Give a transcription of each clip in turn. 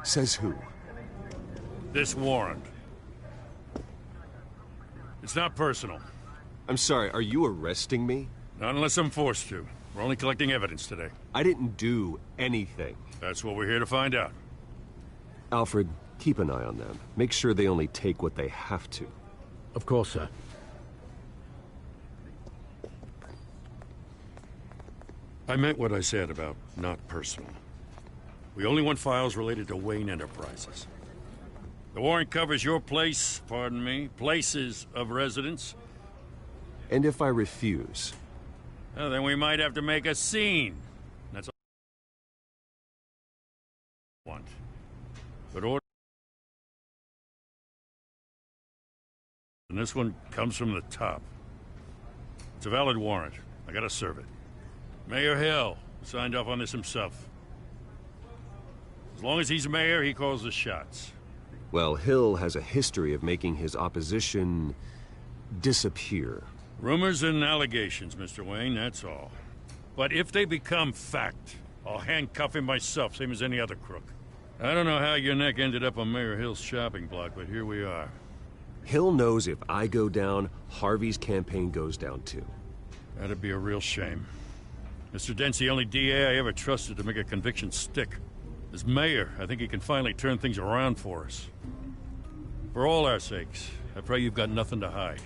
Says who? This warrant. It's not personal. I'm sorry, are you arresting me? Not unless I'm forced to. We're only collecting evidence today. I didn't do anything. That's what we're here to find out. Alfred, keep an eye on them. Make sure they only take what they have to. Of course, sir. I meant what I said about not personal. We only want files related to Wayne Enterprises. The warrant covers your place, pardon me, places of residence. And if I refuse? Well, then we might have to make a scene. That's all I want. But order. And this one comes from the top. It's a valid warrant. I gotta serve it. Mayor Hill signed off on this himself. As long as he's mayor, he calls the shots. Well, Hill has a history of making his opposition disappear. Rumors and allegations, Mr. Wayne, that's all. But if they become fact, I'll handcuff him myself, same as any other crook. I don't know how your neck ended up on Mayor Hill's shopping block, but here we are. Hill knows if I go down, Harvey's campaign goes down too. That'd be a real shame. Mr. Dent's the only DA I ever trusted to make a conviction stick. As mayor, I think he can finally turn things around for us. For all our sakes, I pray you've got nothing to hide.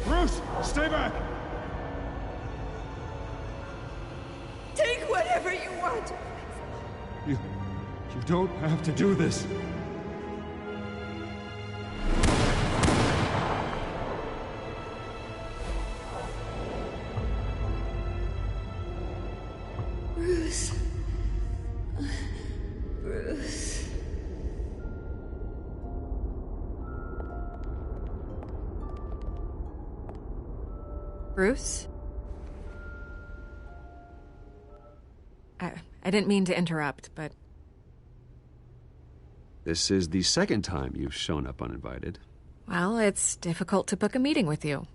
Bruce, stay back! Take whatever you want. You don't have to do this. Bruce. Bruce. Bruce? I didn't mean to interrupt, but... This is the second time you've shown up uninvited. Well, it's difficult to book a meeting with you.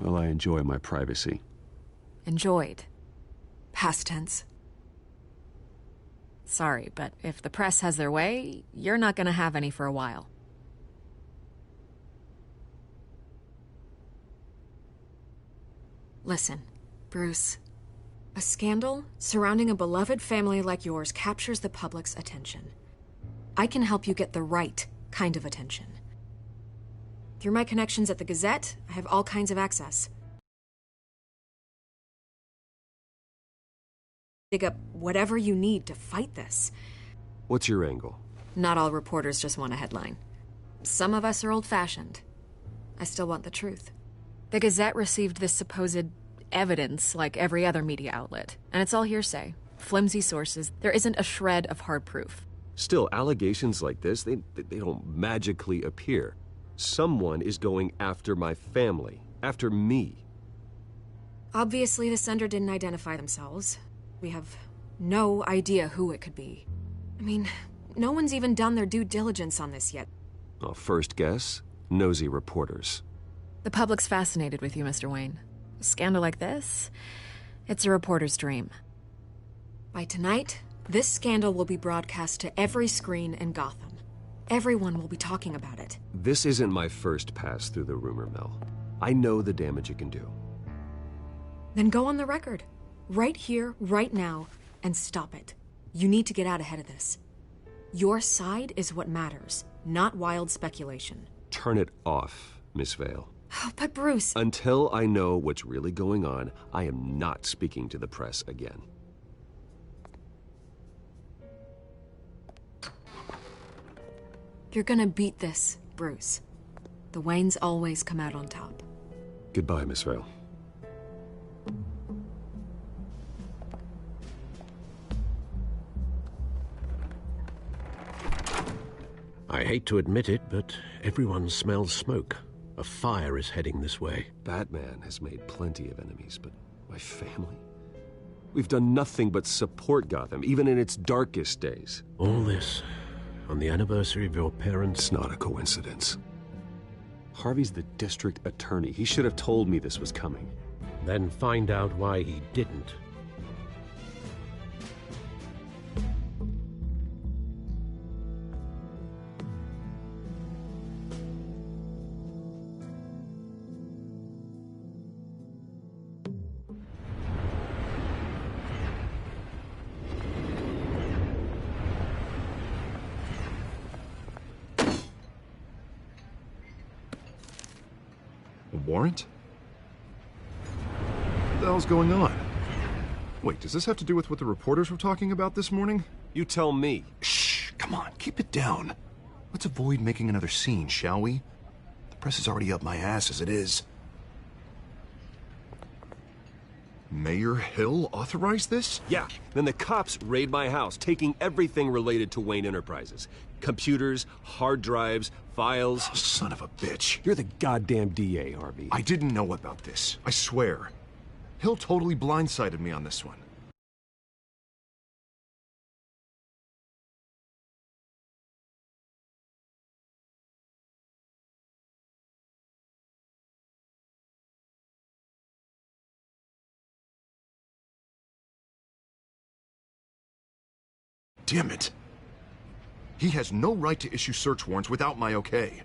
Well, I enjoy my privacy. Enjoyed. Past tense. Sorry, but if the press has their way, you're not gonna have any for a while. Listen, Bruce. A scandal surrounding a beloved family like yours captures the public's attention. I can help you get the right kind of attention. Through my connections at the Gazette, I have all kinds of access. Dig up whatever you need to fight this. What's your angle? Not all reporters just want a headline. Some of us are old-fashioned. I still want the truth. The Gazette received this supposed evidence like every other media outlet, and it's all hearsay. Flimsy sources. There isn't a shred of hard proof. Still, allegations like this, they don't magically appear. Someone is going after my family, after me. Obviously, the sender didn't identify themselves. We have no idea who it could be. I mean, no one's even done their due diligence on this yet. Well, first guess, nosy reporters. The public's fascinated with you, Mr. Wayne. A scandal like this, it's a reporter's dream. By tonight, this scandal will be broadcast to every screen in Gotham. Everyone will be talking about it. This isn't my first pass through the rumor mill. I know the damage it can do. Then go on the record. Right here, right now, and stop it. You need to get out ahead of this. Your side is what matters, not wild speculation. Turn it off, Miss Vale. Oh, but Bruce... Until I know what's really going on, I am not speaking to the press again. You're gonna beat this, Bruce. The Waynes always come out on top. Goodbye, Miss Vale. I hate to admit it, but everyone smells smoke. A fire is heading this way. Batman has made plenty of enemies, but my family? We've done nothing but support Gotham, even in its darkest days. All this on the anniversary of your parents'... It's not a coincidence. Harvey's the district attorney. He should have told me this was coming. Then find out why he didn't. Warrant? What the hell's going on? Wait, does this have to do with what the reporters were talking about this morning? You tell me. Shh, come on, keep it down. Let's avoid making another scene, shall we? The press is already up my ass as it is. Mayor Hill authorized this? Yeah, then the cops raid my house, taking everything related to Wayne Enterprises. Computers, hard drives, files. Oh, son of a bitch. You're the goddamn DA, Harvey. I didn't know about this. I swear. Hill totally blindsided me on this one. Damn it. He has no right to issue search warrants without my okay.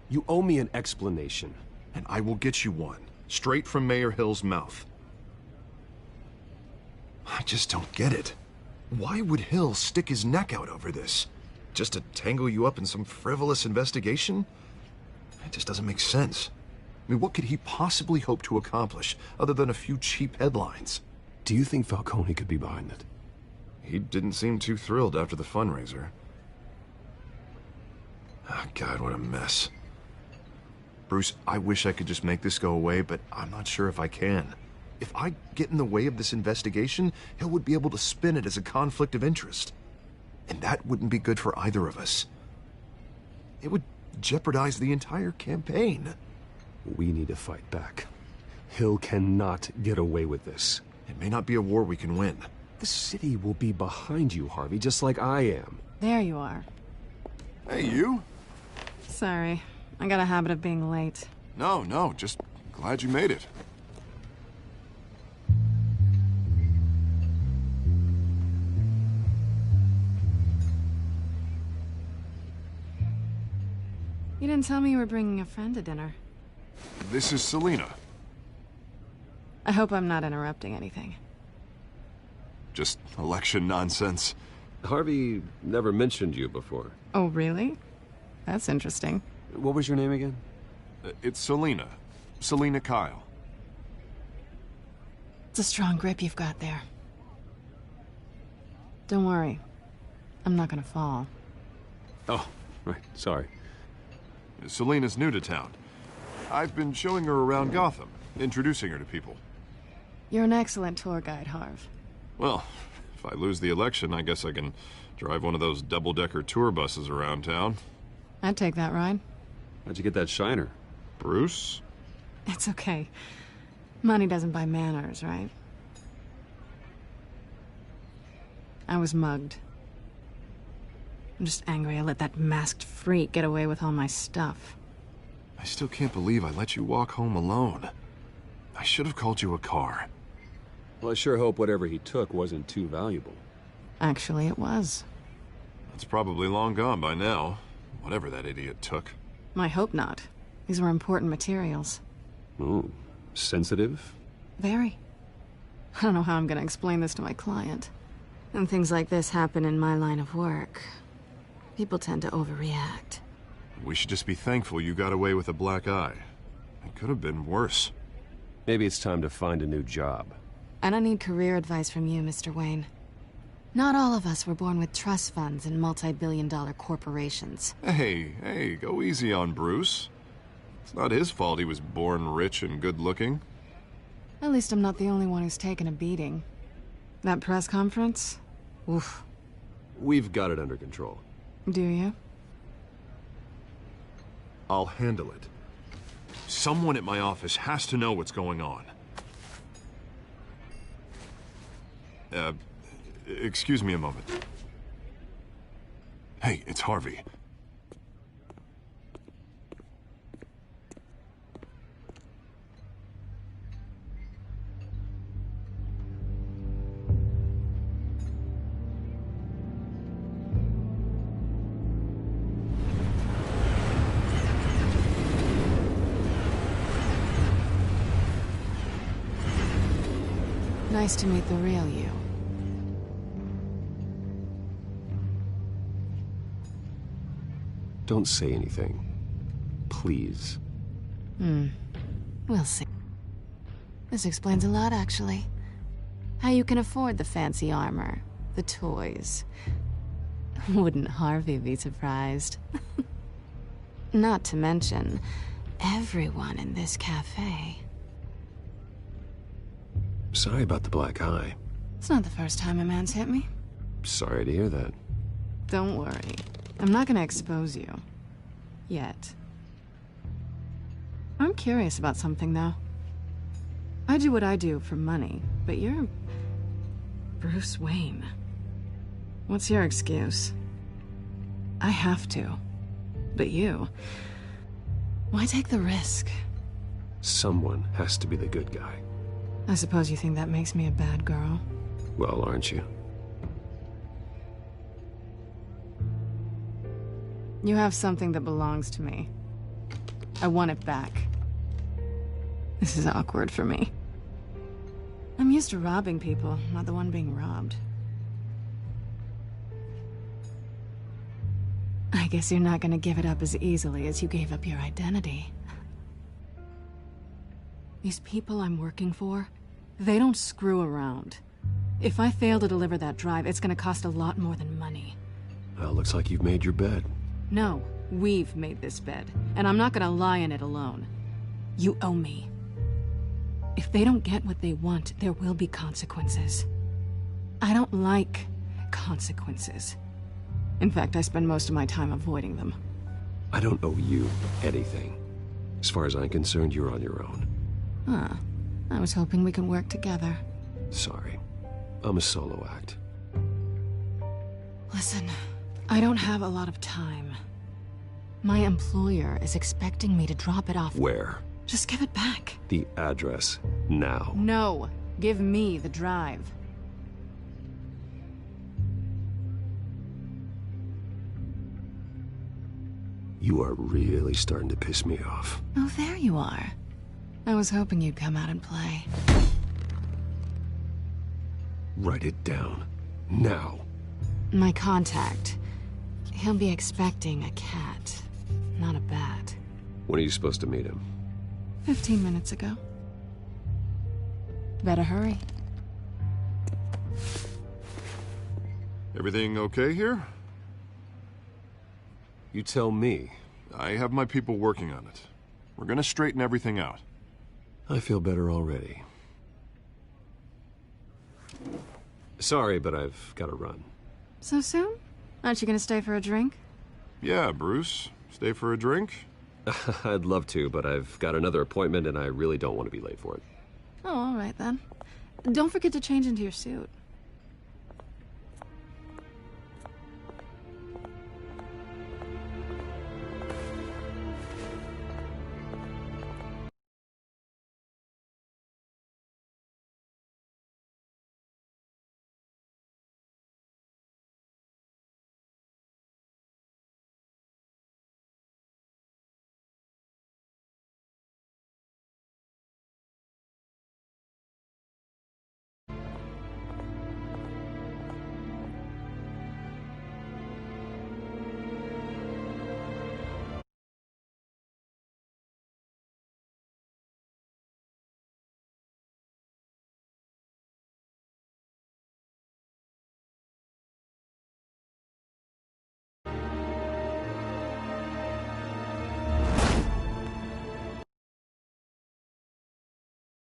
You owe me an explanation. And I will get you one, straight from Mayor Hill's mouth. I just don't get it. Why would Hill stick his neck out over this? Just to tangle you up in some frivolous investigation? It just doesn't make sense. I mean, what could he possibly hope to accomplish other than a few cheap headlines? Do you think Falcone could be behind it? He didn't seem too thrilled after the fundraiser. Oh, God, what a mess. Bruce, I wish I could just make this go away, but I'm not sure if I can. If I get in the way of this investigation, Hill would be able to spin it as a conflict of interest. And that wouldn't be good for either of us. It would jeopardize the entire campaign. We need to fight back. Hill cannot get away with this. It may not be a war we can win. The city will be behind you, Harvey, just like I am. There you are. Hey, you? Sorry. I got a habit of being late. No, just glad you made it. You didn't tell me you were bringing a friend to dinner. This is Selina. I hope I'm not interrupting anything. Just election nonsense. Harvey never mentioned you before. Oh, really? That's interesting. What was your name again? It's Selina. Selina Kyle. It's a strong grip you've got there. Don't worry. I'm not gonna fall. Oh, right. Sorry. Selina's new to town. I've been showing her around Gotham, introducing her to people. You're an excellent tour guide, Harv. Well, if I lose the election, I guess I can drive one of those double-decker tour buses around town. I'd take that ride. How'd you get that shiner? Bruce? It's okay. Money doesn't buy manners, right? I was mugged. I'm just angry I let that masked freak get away with all my stuff. I still can't believe I let you walk home alone. I should have called you a car. Well, I sure hope whatever he took wasn't too valuable. Actually, it was. It's probably long gone by now, whatever that idiot took. I hope not. These were important materials. Ooh, sensitive? Very. I don't know how I'm gonna explain this to my client. And things like this happen in my line of work. People tend to overreact. We should just be thankful you got away with a black eye. It could have been worse. Maybe it's time to find a new job. I don't need career advice from you, Mr. Wayne. Not all of us were born with trust funds and multi-billion-dollar corporations. Hey, go easy on Bruce. It's not his fault he was born rich and good-looking. At least I'm not the only one who's taken a beating. That press conference? Oof. We've got it under control. Do you? I'll handle it. Someone at my office has to know what's going on. Excuse me a moment. Hey, it's Harvey. Nice to meet the real you. Don't say anything. Please. We'll see. This explains a lot, actually. How you can afford the fancy armor, the toys. Wouldn't Harvey be surprised? Not to mention, everyone in this cafe. Sorry about the black eye. It's not the first time a man's hit me. Sorry to hear that. Don't worry. I'm not gonna expose you. Yet. I'm curious about something, though. I do what I do for money, but you're... Bruce Wayne. What's your excuse? I have to. But you... Why take the risk? Someone has to be the good guy. I suppose you think that makes me a bad girl. Well, aren't you? You have something that belongs to me. I want it back. This is awkward for me. I'm used to robbing people, not the one being robbed. I guess you're not gonna give it up as easily as you gave up your identity. These people I'm working for, they don't screw around. If I fail to deliver that drive, it's gonna cost a lot more than money. Well, looks like you've made your bed. No, we've made this bed, and I'm not gonna lie in it alone. You owe me. If they don't get what they want, there will be consequences. I don't like consequences. In fact, I spend most of my time avoiding them. I don't owe you anything. As far as I'm concerned, you're on your own. Huh. I was hoping we could work together. Sorry. I'm a solo act. Listen, I don't have a lot of time. My employer is expecting me to drop it off. Where? Just give it back. The address. Now. No. Give me the drive. You are really starting to piss me off. Oh, there you are. I was hoping you'd come out and play. Write it down. Now. My contact. He'll be expecting a cat, not a bat. When are you supposed to meet him? 15 minutes ago. Better hurry. Everything okay here? You tell me. I have my people working on it. We're gonna straighten everything out. I feel better already. Sorry, but I've got to run. So soon? Aren't you gonna stay for a drink? Yeah, Bruce. Stay for a drink? I'd love to, but I've got another appointment and I really don't want to be late for it. Oh, all right then. Don't forget to change into your suit.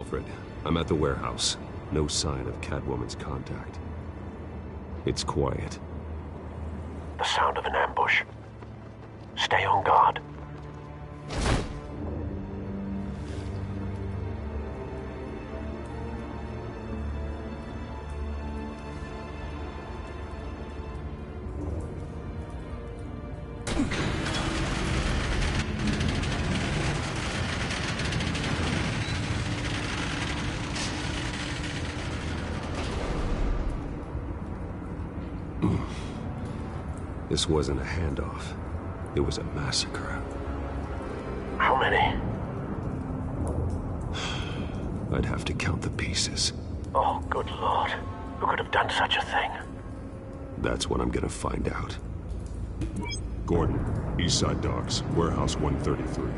Alfred, I'm at the warehouse. No sign of Catwoman's contact. It's quiet. The sound of an ambush. Stay on guard. This wasn't a handoff. It was a massacre. How many? I'd have to count the pieces. Oh, good lord. Who could have done such a thing? That's what I'm gonna find out. Gordon, Eastside Docks, Warehouse 133.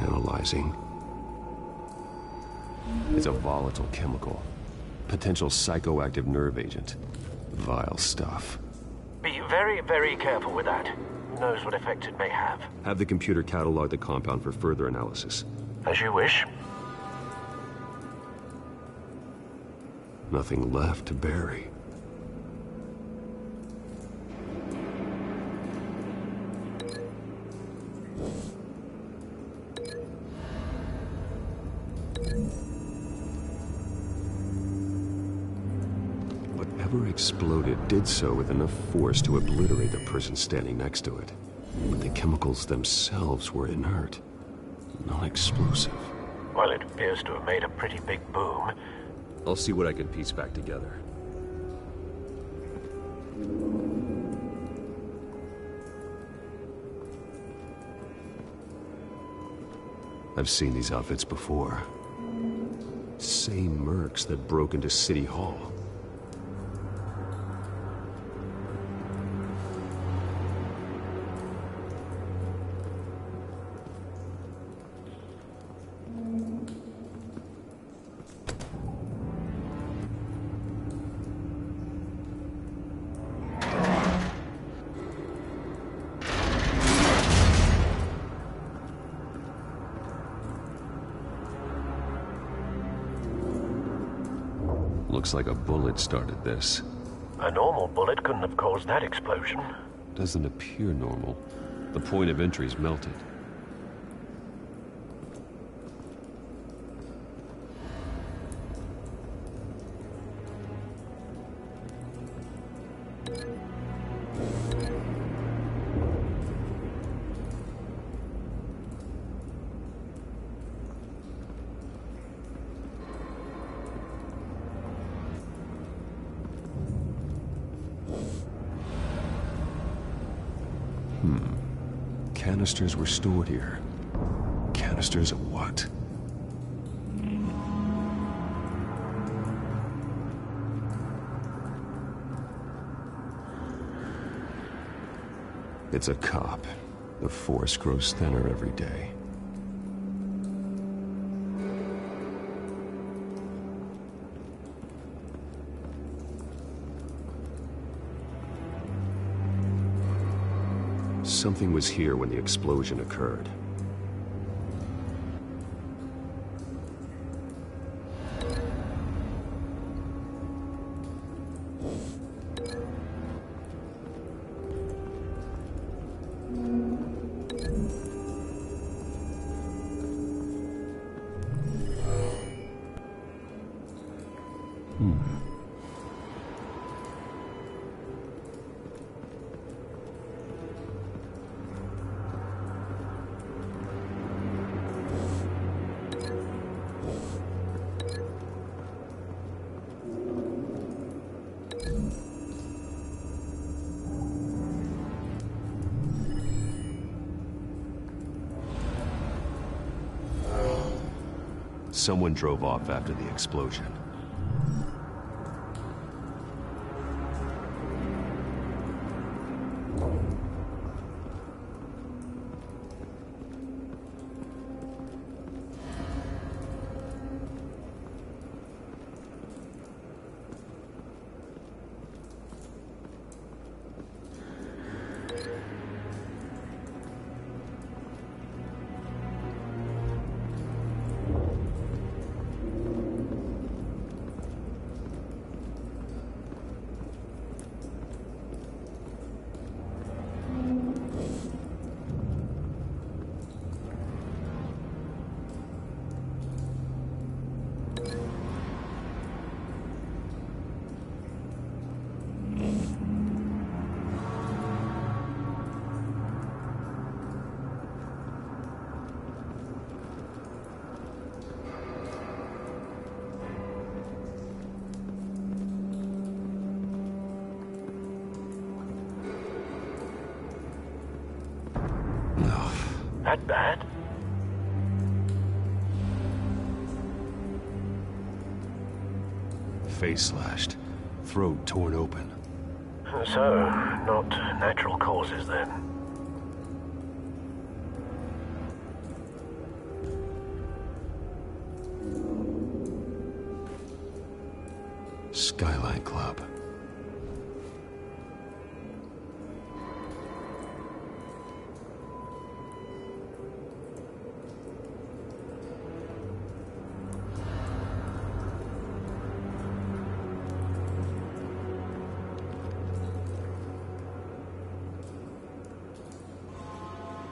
Analyzing. It's a volatile chemical. Potential psychoactive nerve agent. Vile stuff. Be very, very careful with that. Who knows what effects it may have. Have the computer catalog the compound for further analysis. As you wish. Nothing left to bury. Whatever exploded did so with enough force to obliterate the person standing next to it. But the chemicals themselves were inert, non-explosive. Well, it appears to have made a pretty big boom. I'll see what I can piece back together. I've seen these outfits before. Same mercs that broke into City Hall. Looks like a bullet started this. A normal bullet couldn't have caused that explosion. Doesn't appear normal. The point of entry's melted. Canisters were stored here. Canisters of what? It's a cop. The force grows thinner every day. Something was here when the explosion occurred. Someone drove off after the explosion. That bad? Face slashed, throat torn open. So, not natural causes then. Skyline Club.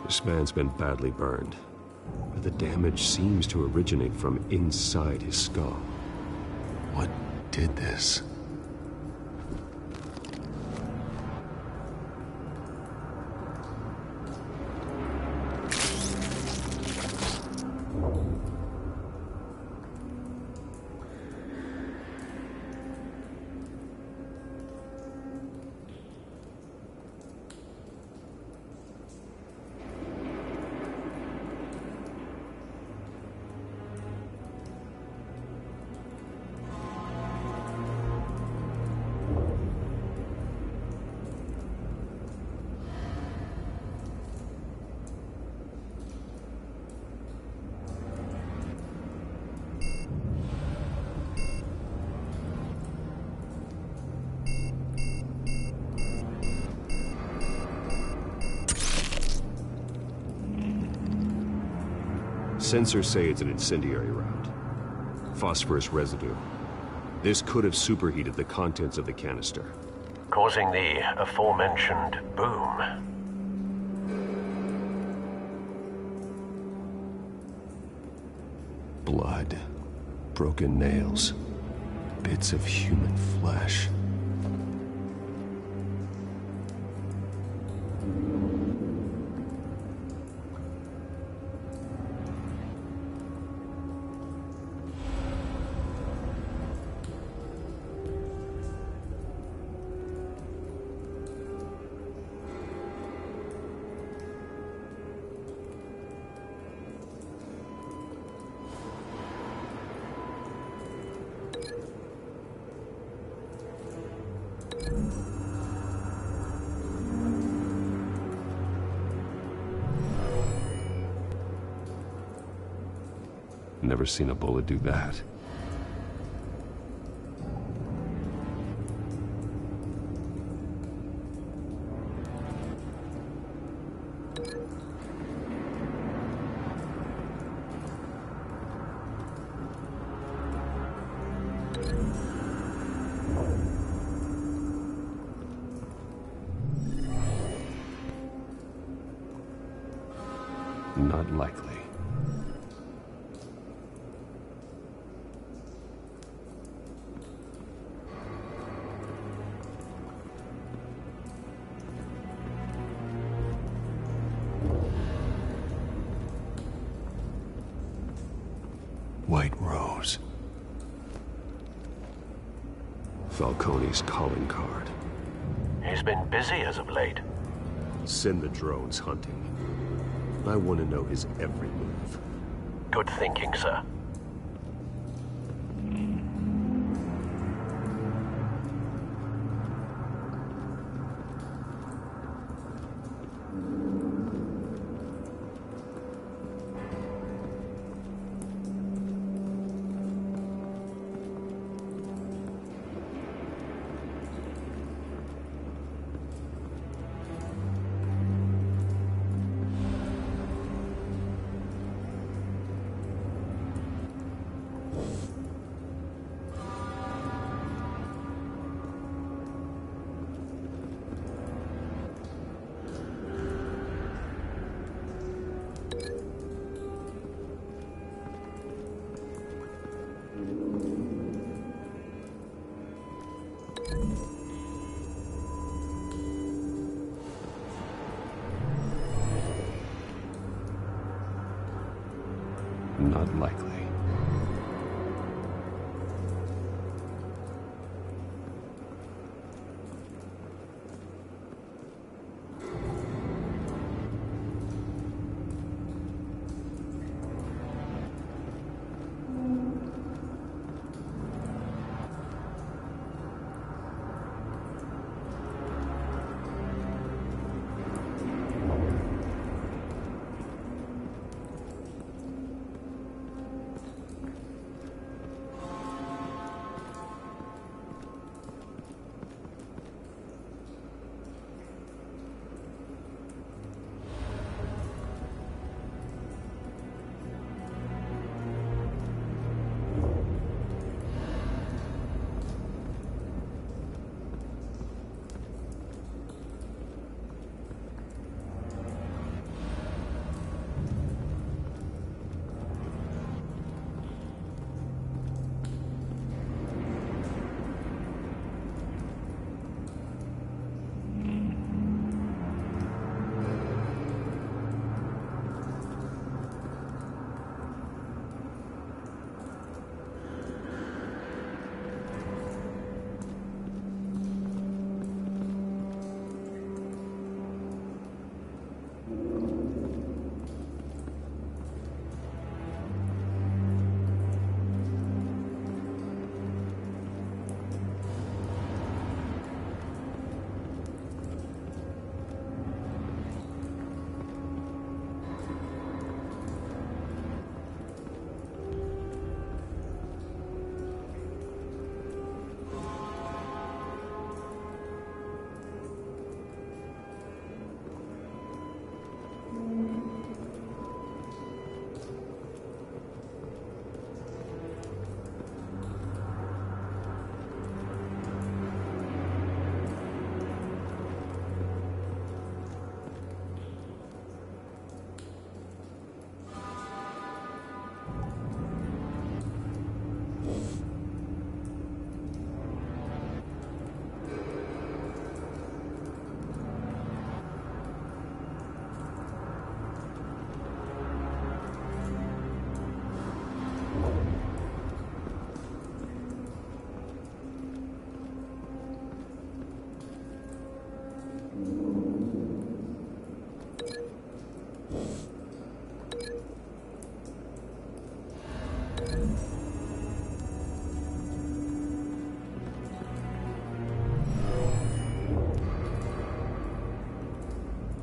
This man's been badly burned, but the damage seems to originate from inside his skull. What did this? Sensors say it's an incendiary round. Phosphorus residue. This could have superheated the contents of the canister, Causing the aforementioned boom. Blood, broken nails, bits of human flesh. Never seen a bullet do that. Not likely. White Rose. Falcone's calling card. He's been busy as of late. Send the drones hunting. I want to know his every move. Good thinking, sir. Not likely.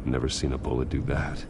Never seen a bullet do that.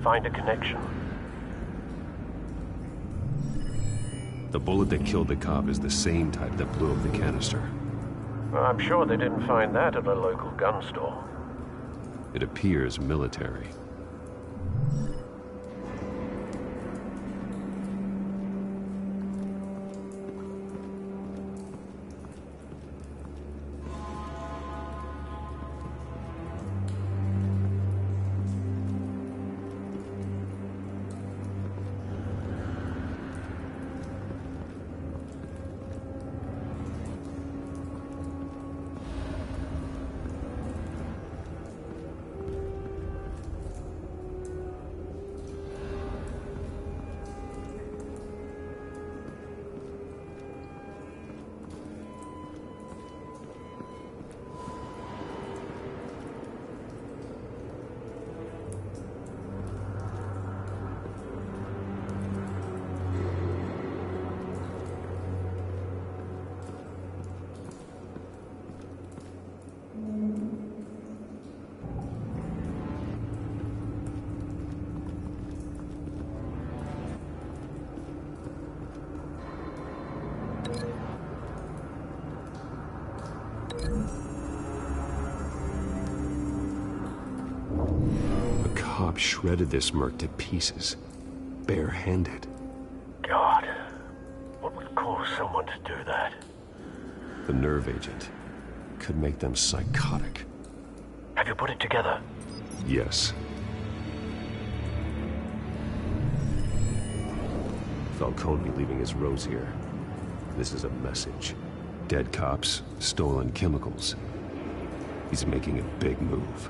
Find a connection. The bullet that killed the cop is the same type that blew up the canister. I'm sure they didn't find that at a local gun store. It appears military. Shredded this merc to pieces, barehanded. God, what would cause someone to do that? The nerve agent could make them psychotic. Have you put it together? Yes. Falcone leaving his rose here. This is a message. Dead cops, stolen chemicals. He's making a big move.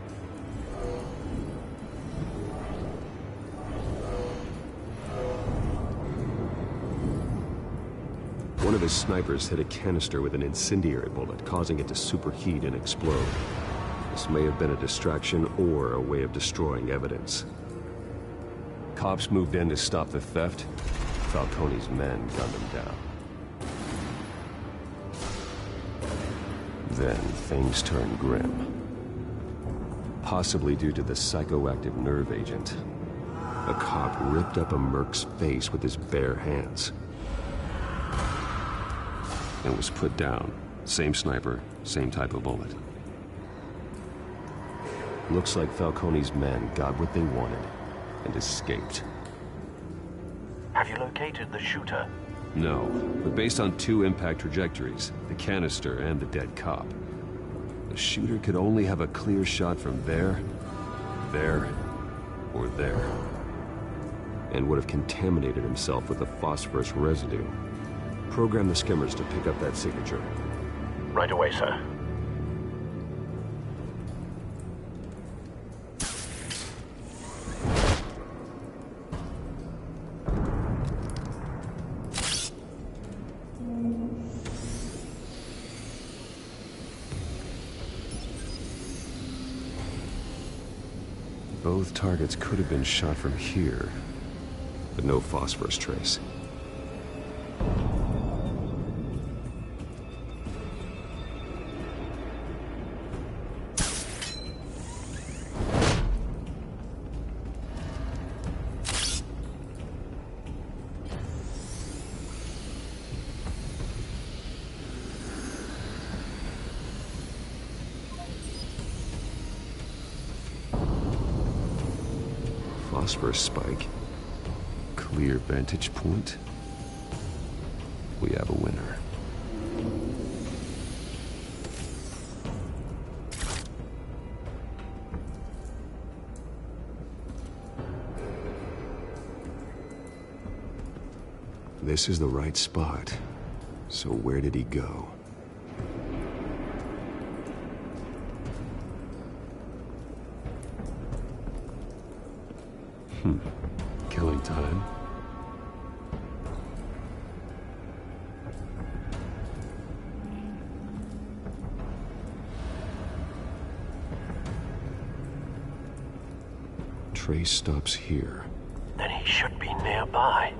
One of his snipers hit a canister with an incendiary bullet, causing it to superheat and explode. This may have been a distraction or a way of destroying evidence. Cops moved in to stop the theft. Falcone's men gunned him down. Then things turned grim. Possibly due to the psychoactive nerve agent. A cop ripped up a merc's face with his bare hands. And was put down. Same sniper, same type of bullet. Looks like Falcone's men got what they wanted and escaped. Have you located the shooter? No, but based on 2 impact trajectories, the canister and the dead cop, the shooter could only have a clear shot from there, or there, and would have contaminated himself with the phosphorus residue. Program the skimmers to pick up that signature. Right away, sir. Both targets could have been shot from here, but no phosphorus trace. Phosphorus spike. Clear vantage point. We have a winner. This is the right spot. So where did he go? Killing time. Trace stops here. Then he should be nearby.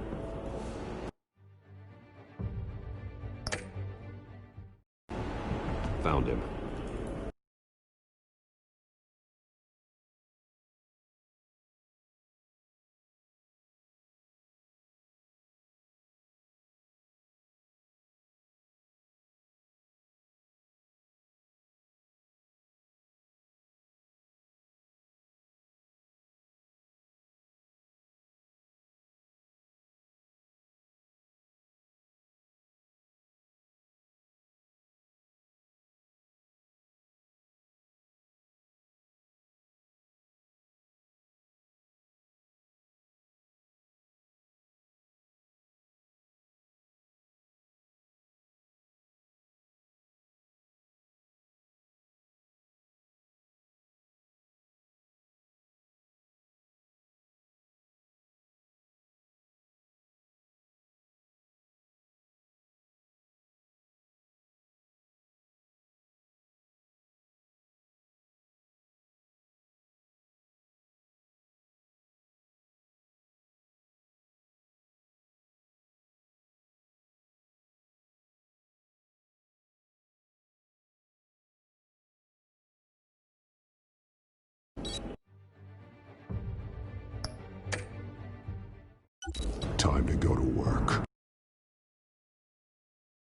Found him. Time to go to work.